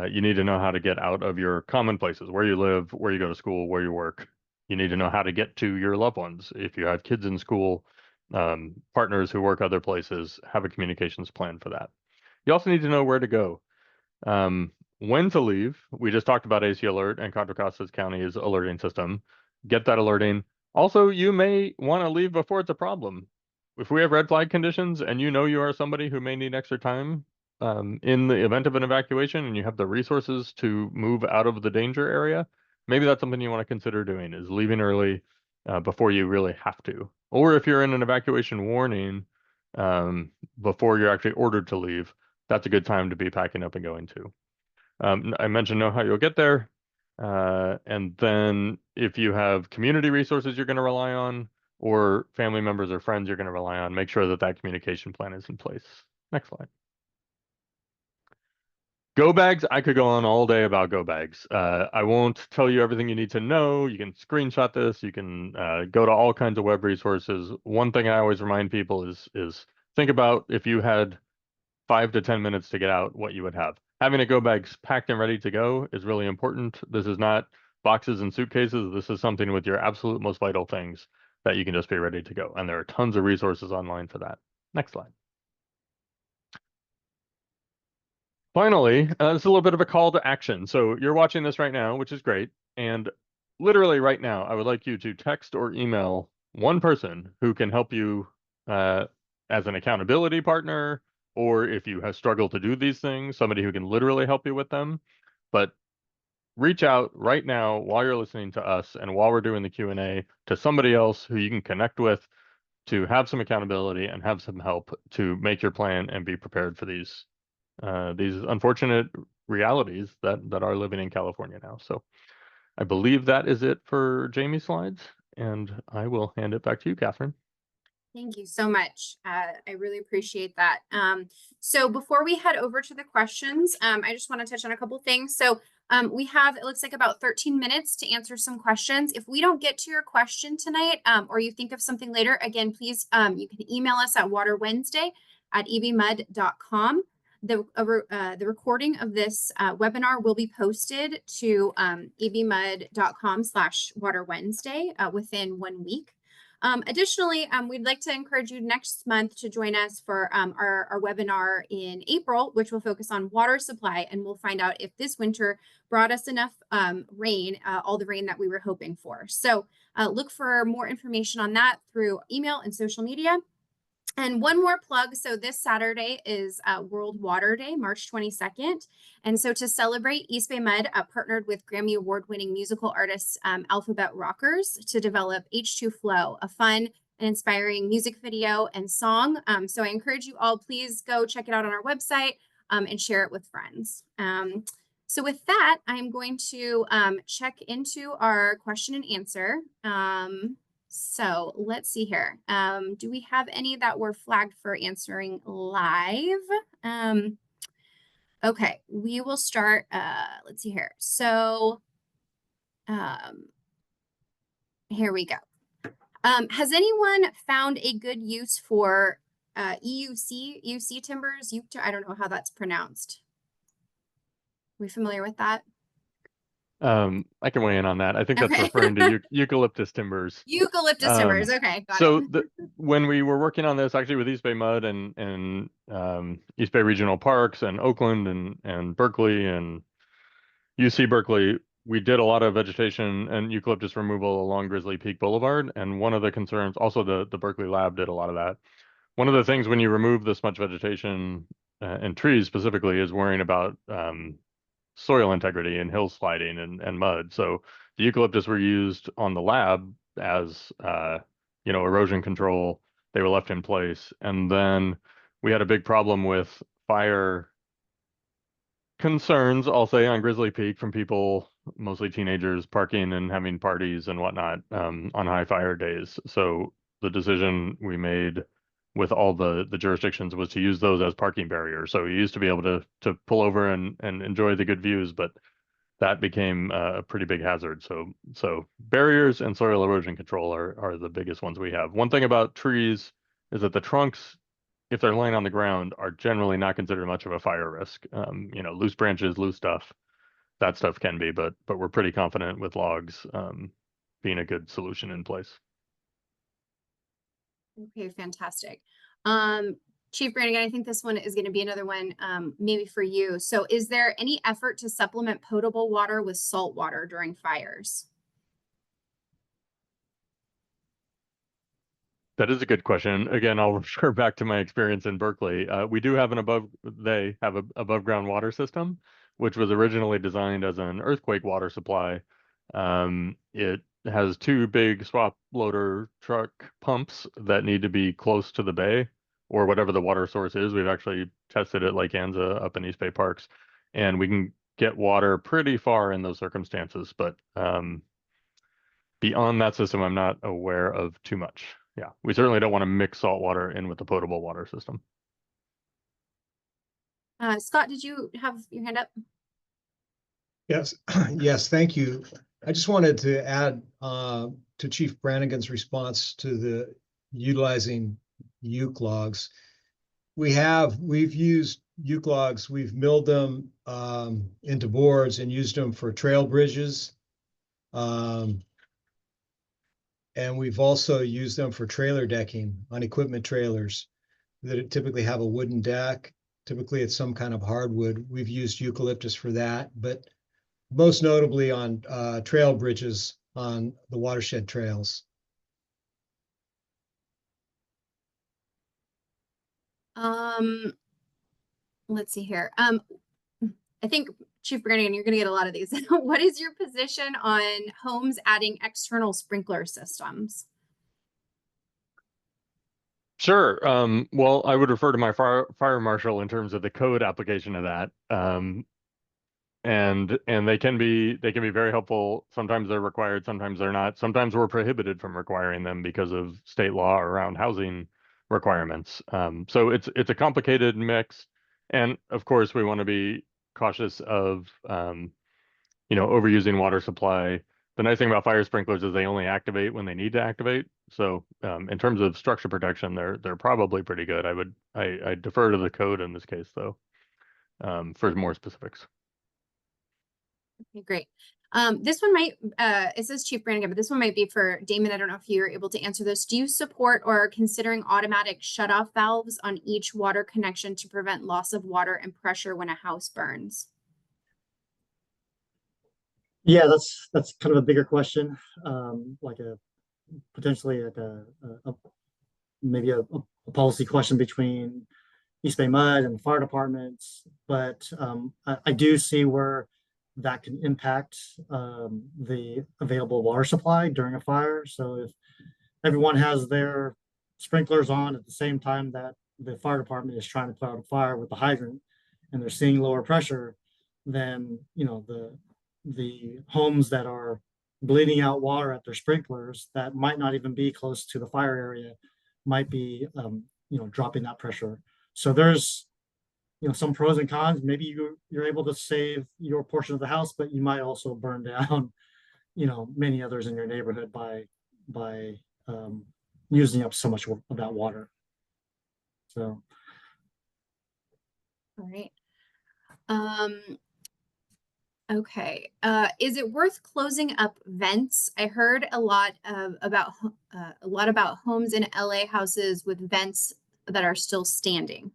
S4: You need to know how to get out of your common places, where you live, where you go to school, where you work. You need to know how to get to your loved ones. If you have kids in school, partners who work other places, have a communications plan for that. You also need to know where to go. When to leave. We just talked about AC Alert and Contra Costa County's alerting system. Get that alerting. Also, you may want to leave before it's a problem. If we have red flag conditions and you know you are somebody who may need extra time in the event of an evacuation and you have the resources to move out of the danger area, maybe that's something you want to consider doing, is leaving early before you really have to. Or if you're in an evacuation warning before you're actually ordered to leave, that's a good time to be packing up and going too. I mentioned know how you'll get there. And then if you have community resources you're going to rely on, or family members or friends you're going to rely on, make sure that that communication plan is in place. Next slide. Go bags, I could go on all day about go bags. I won't tell you everything you need to know. You can screenshot this. You can go to all kinds of web resources. One thing I always remind people is think about if you had 5 to 10 minutes to get out, what you would have. Having a go bag packed and ready to go is really important. This is not boxes and suitcases. This is something with your absolute most vital things that you can just be ready to go. And there are tons of resources online for that. Next slide. Finally, this is a little bit of a call to action. So you're watching this right now, which is great. And literally right now, I would like you to text or email one person who can help you as an accountability partner, or if you have struggled to do these things, somebody who can literally help you with them. But reach out right now while you're listening to us and while we're doing the Q&A to somebody else who you can connect with to have some accountability and have some help to make your plan and be prepared for these unfortunate realities that are living in California now. So I believe that is it for Jamie's slides, and I will hand it back to you, Catherine.
S1: Thank you so much. I really appreciate that. So before we head over to the questions, I just want to touch on a couple things. So we have, it looks like about 13 minutes to answer some questions. If we don't get to your question tonight, or you think of something later, again, please, you can email us at waterwednesday@ebmud.com. The recording of this webinar will be posted to ebmud.com/waterwednesday within 1 week. Additionally, we'd like to encourage you next month to join us for our webinar in April, which will focus on water supply, and we'll find out if this winter brought us enough rain, all the rain that we were hoping for. So look for more information on that through email and social media. And one more plug. So this Saturday is World Water Day, March 22nd. And so to celebrate, East BayMUD partnered with Grammy Award-winning musical artists Alphabet Rockers to develop H2 Flow, a fun and inspiring music video and song. So I encourage you all, please go check it out on our website and share it with friends. So with that, I'm going to check into our question and answer. So let's see here. Do we have any that were flagged for answering live? Okay, we will start, let's see here. So here we go. Has anyone found a good use for EUC timbers? I don't know how that's pronounced. Are we familiar with that?
S4: I can weigh in on that. I think that's referring to eucalyptus timbers.
S1: Eucalyptus timbers. Okay, got it.
S4: When we were working on this, actually with East Bay Mud and East Bay Regional Parks and Oakland and Berkeley and UC Berkeley, we did a lot of vegetation and eucalyptus removal along Grizzly Peak Boulevard. And one of the concerns, also the Berkeley lab did a lot of that. One of the things when you remove this much vegetation and trees specifically is worrying about soil integrity and hill sliding and mud. So the eucalyptus were used on the lab as erosion control. They were left in place. And then we had a big problem with fire concerns, I'll say, on Grizzly Peak from people, mostly teenagers, parking and having parties and whatnot on high fire days. So the decision we made with all the jurisdictions was to use those as parking barriers. So you used to be able to pull over and enjoy the good views, but that became a pretty big hazard. So barriers and soil erosion control are the biggest ones we have. One thing about trees is that the trunks, if they're laying on the ground, are generally not considered much of a fire risk. You know, loose branches, loose stuff, that stuff can be, but we're pretty confident with logs being a good solution in place.
S1: Okay, fantastic. Chief Brannigan, I think this one is going to be another one, maybe for you. So is there any effort to supplement potable water with salt water during fires?
S4: That is a good question. Again, I'll refer back to my experience in Berkeley. We do have they have an above ground water system, which was originally designed as an earthquake water supply. It has two big swap loader truck pumps that need to be close to the bay or whatever the water source is. We've actually tested it like Anza up in East Bay Parks, and we can get water pretty far in those circumstances. But beyond that system, I'm not aware of too much. Yeah, we certainly don't want to mix salt water in with the potable water system.
S1: Scott, did you have your hand up?
S2: Yes, yes, thank you. I just wanted to add to Chief Brannigan's response to the utilizing uke logs. We've used uke logs, we've milled them into boards and used them for trail bridges. And we've also used them for trailer decking on equipment trailers that typically have a wooden deck. Typically it's some kind of hardwood. We've used eucalyptus for that, but most notably on trail bridges on the watershed trails.
S1: Let's see here. I think Chief Brannigan, you're going to get a lot of these. What is your position on homes adding external sprinkler systems?
S4: Sure. Well, I would refer to my fire marshal in terms of the code application of that. And they can be very helpful. Sometimes they're required, sometimes they're not. Sometimes we're prohibited from requiring them because of state law around housing requirements. So it's a complicated mix. And of course, we want to be cautious of overusing water supply. The nice thing about fire sprinklers is they only activate when they need to activate. So in terms of structure protection, they're probably pretty good. I defer to the code in this case though, for more specifics.
S1: Okay, great. This one might, it says Chief Brannigan, but this one might be for Damon. I don't know if you're able to answer this. Do you support or are considering automatic shutoff valves on each water connection to prevent loss of water and pressure when a house burns?
S3: Yeah, that's kind of a bigger question, like potentially like maybe a policy question between East Bay MUD and the fire departments. But I do see where that can impact the available water supply during a fire. So if everyone has their sprinklers on at the same time that the fire department is trying to put out a fire with the hydrant and they're seeing lower pressure, then the homes that are bleeding out water at their sprinklers that might not even be close to the fire area might be dropping that pressure. So there's some pros and cons. Maybe you're able to save your portion of the house, but you might also burn down many others in your neighborhood by using up so much of that water. So
S1: all right. Okay. Is it worth closing up vents? I heard a lot about homes in LA houses with vents that are still standing.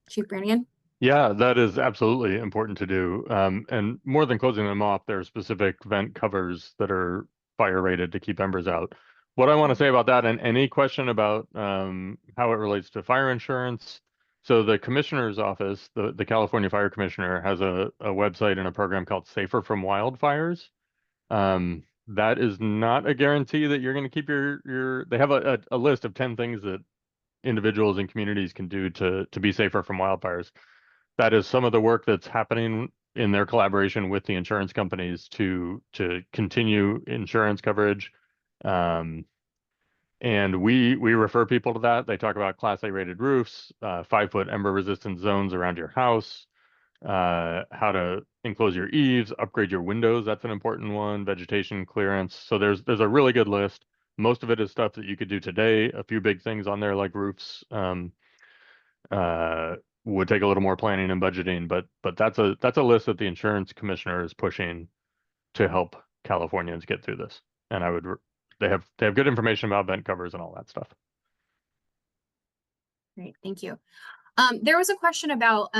S1: Chief Brannigan?
S4: Yeah, that is absolutely important to do. And more than closing them off, there are specific vent covers that are fire rated to keep embers out. What I want to say about that, and any question about how it relates to fire insurance. So the commissioner's office, the California Fire Commissioner, has a website and a program called Safer from Wildfires. That is not a guarantee that you're going to keep they have a list of 10 things that individuals and communities can do to be safer from wildfires. That is some of the work that's happening in their collaboration with the insurance companies to continue insurance coverage. And we refer people to that. They talk about Class A rated roofs, 5-foot ember resistant zones around your house, how to enclose your eaves, upgrade your windows. That's an important one. Vegetation clearance. So there's a really good list. Most of it is stuff that you could do today. A few big things on there like roofs would take a little more planning and budgeting, but that's a list that the insurance commissioner is pushing to help Californians get through this. And they have good information about vent covers and all that stuff.
S1: Great, thank you. There was a question about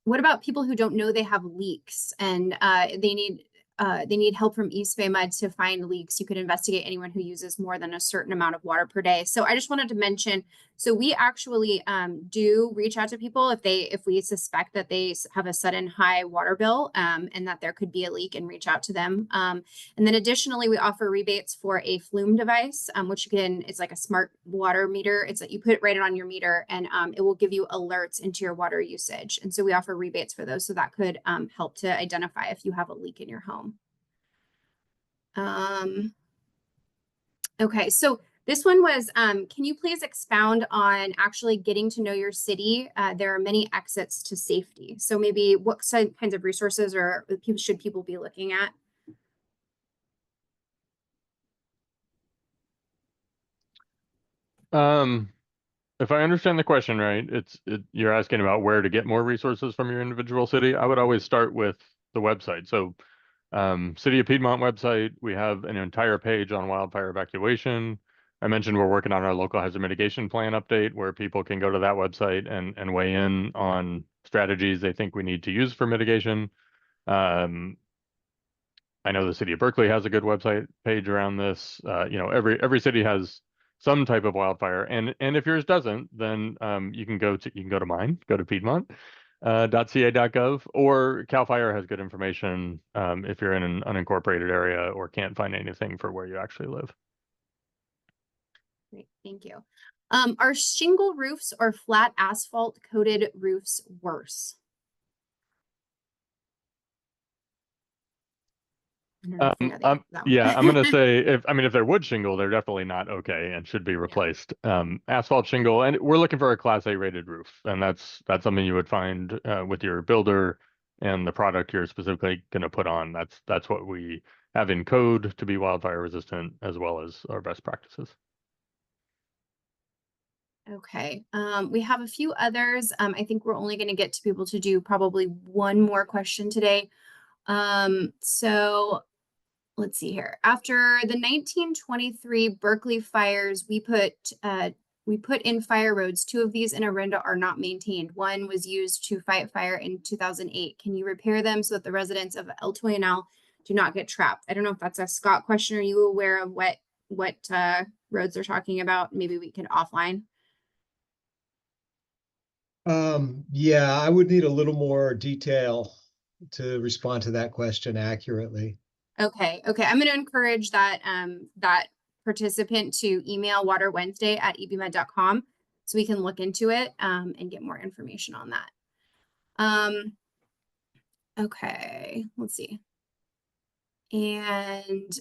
S1: what about people who don't know they have leaks and they need help from EBMUD to find leaks. You could investigate anyone who uses more than a certain amount of water per day. So I just wanted to mention, so we actually do reach out to people if we suspect that they have a sudden high water bill and that there could be a leak, and reach out to them. And then additionally, we offer rebates for a flume device, which it's like a smart water meter. It's like you put it right on your meter and it will give you alerts into your water usage. And so we offer rebates for those. So that could help to identify if you have a leak in your home. Okay, so this one was, can you please expound on actually getting to know your city? There are many exits to safety. So maybe what kinds of resources or should people be looking at?
S4: If I understand the question right, you're asking about where to get more resources from your individual city. I would always start with the website. So City of Piedmont website, we have an entire page on wildfire evacuation. I mentioned we're working on our local hazard mitigation plan update where people can go to that website and weigh in on strategies they think we need to use for mitigation. I know the city of Berkeley has a good website page around this. Every city has some type of wildfire, and if yours doesn't, then you can go to mine, go to Piedmont. .ca.gov, or CAL FIRE has good information if you're in an unincorporated area or can't find anything for where you actually live.
S1: Great, thank you. Are shingle roofs or flat asphalt coated roofs worse?
S4: Yeah, I'm gonna say if they're wood shingle, they're definitely not okay and should be replaced. Asphalt shingle, and we're looking for a Class A rated roof, and that's something you would find with your builder and the product you're specifically going to put on. That's what we have in code to be wildfire resistant, as well as our best practices.
S1: Okay, we have a few others. I think we're only going to get to be able to do probably one more question today. So let's see here. After the 1923 Berkeley fires, we put in fire roads. 2 of these in Orinda are not maintained. One was used to fight fire in 2008. Can you repair them so that the residents of El Toyanal do not get trapped? I don't know if that's a Scott question. Are you aware of what roads they're talking about? Maybe we can offline.
S2: Yeah, I would need a little more detail to respond to that question accurately.
S1: Okay. I'm going to encourage that that participant to email waterwednesday@ebmud.com so we can look into it and get more information on that. Okay, let's see. And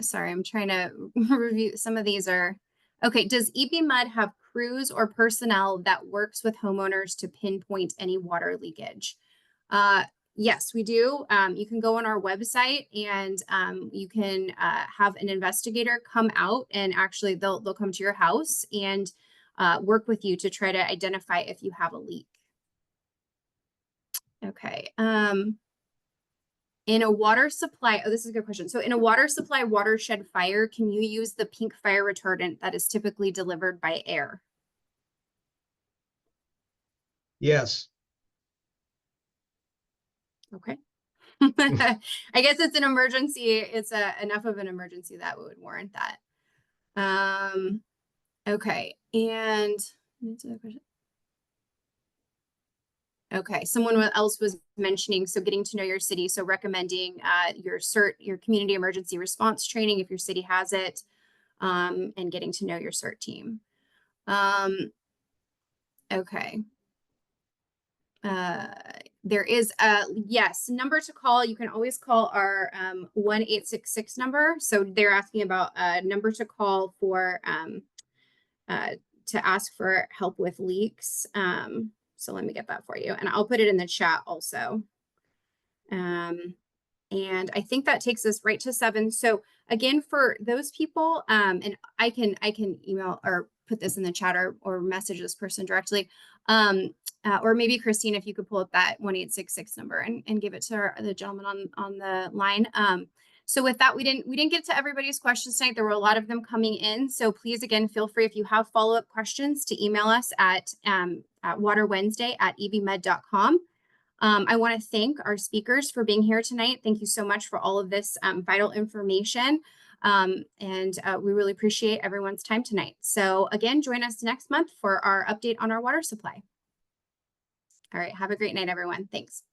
S1: sorry, I'm trying to review. Some of these are okay. Does EBMUD have crews or personnel that works with homeowners to pinpoint any water leakage? Yes, we do. You can go on our website and you can have an investigator come out, and actually they'll come to your house and work with you to try to identify if you have a leak. Okay. In a water supply, oh, this is a good question. So in a water supply watershed fire, can you use the pink fire retardant that is typically delivered by air?
S2: Yes.
S1: Okay. I guess it's an emergency. It's enough of an emergency that would warrant that. Okay. And okay, someone else was mentioning, so getting to know your city. So recommending your CERT, your community emergency response training if your city has it, and getting to know your CERT team. Okay. there is a, yes, number to call. You can always call our 1-866 number. So they're asking about a number to call for to ask for help with leaks. So let me get that for you, and I'll put it in the chat also. And I think that takes us right to 7. So again, for those people, and I can email or put this in the chat or message this person directly. Or maybe Christine, if you could pull up that 1-866 number and give it to the gentleman on the line. So with that, we didn't get to everybody's questions tonight. There were a lot of them coming in. So please, again, feel free if you have follow-up questions to email us at waterwednesday@ebmud.com. I want to thank our speakers for being here tonight. Thank you so much for all of this vital information. And we really appreciate everyone's time tonight. So again, join us next month for our update on our water supply. All right, have a great night, everyone. Thanks.